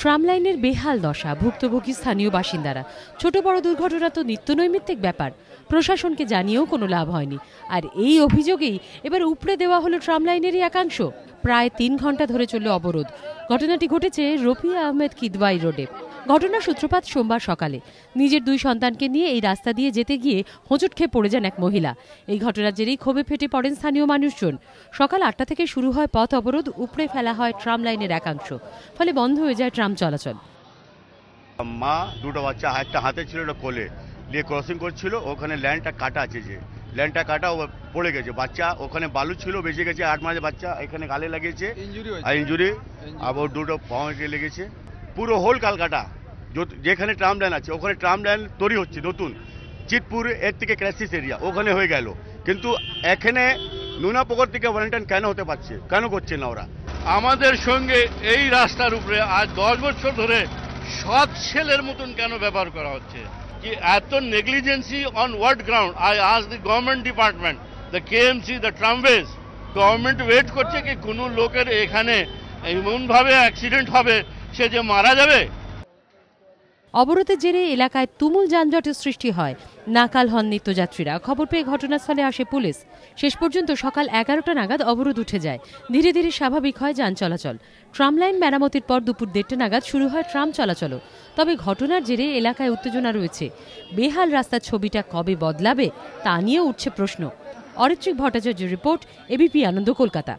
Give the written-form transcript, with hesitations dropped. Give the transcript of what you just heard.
Tram লাইনের বেহাল দশা, ভুক্তভোগী স্থানীয় বাসিন্দারা। ছোট বড় দুর্ঘটনা তো নিত্যনৈমিত্তিক ব্যাপার, প্রশাসনকে জানিয়েও কোনো লাভ হয়নি। আর এই অভিযোগেই এবার উপড়ে দেওয়া হলো ট্রাম লাইনেরই একাংশ। প্রায় 3 ঘন্টা ধরে চলল অবরোধ। ঘটনাটি ঘটেছে রফিয়া আহমেদ কিদওয়াই রোডে। ঘটনার সূত্রপাত সোমবার সকালে। নিজের 2 সন্তানকে নিয়ে এই রাস্তা দিয়ে যেতে গিয়ে হোঁচট খেয়ে পড়ে যান এক মহিলা। এই ঘটনার জেরেই ক্ষোভে ফেটে পড়েন স্থানীয় মানুষজন। সকাল 8টা থেকে শুরু হয় পথ অবরোধ, উপড়ে ফেলা হয় ট্রাম লাইনের একাংশ, ফলে বন্ধ হয়ে যায় ট্রাম চলাচল। মা দুটো বাচ্চা, একটা হাতে ছিল, একটা কোলে নিয়ে ক্রসিং করছিল। ওখানে ল্যান্ডটা কাটা আছে, যে ল্যান্ডটা কাটা ও পড়ে গেছে। বাচ্চা ওখানে বালু ছিল, বেঁচে গেছে। 8 মাসের বাচ্চা, এখানে গালে লাগিয়েছে ইঞ্জুরি, আবার দুটো পায়ে লেগেছে। পুরো হোল কালকাটা যেখানে ট্রাম লাইন আছে, ওখানে ট্রাম লাইন তৈরি হচ্ছে নতুন। চিতপুর এর থেকে ক্রাইসিস এরিয়া ওখানে হয়ে গেল, কিন্তু এখানে নুনাপুকুর থেকে ভ্যালেন্টাইন কেন হতে পারছে, কেন করছে না ওরা? আমাদের সঙ্গে এই রাস্তার উপরে আজ 10 বছর ধরে সৎ ছেলের মতন কেন ব্যবহার করা হচ্ছে? কি এত negligence on what ground? I ask the government department, the KMC, the tramways. Government wait করছে কি কোনো লোকের এখানে এমনভাবে অ্যাক্সিডেন্ট হবে সে যে মারা যাবে? অবরোধের জেরে এলাকায় তুমুল যানজটের সৃষ্টি হয়। নাকাল হন নিত্যযাত্রীরা। খবর পেয়ে ঘটনাস্থলে আসে পুলিশ। শেষ পর্যন্ত সকাল 11টা নাগাদ অবরোধ উঠে যায়। ধীরে ধীরে স্বাভাবিক হয় যান চলাচল। ট্রাম লাইন মেরামতির পর দুপুর 1:30 নাগাদ শুরু হয় ট্রাম চলাচলও। তবে ঘটনার জেরে এলাকায় উত্তেজনা রয়েছে। বেহাল রাস্তার ছবিটা কবে বদলাবে তা নিয়েও উঠছে প্রশ্ন। অরিত্রিক ভট্টাচার্যের রিপোর্ট, এবিপি আনন্দ, কলকাতা।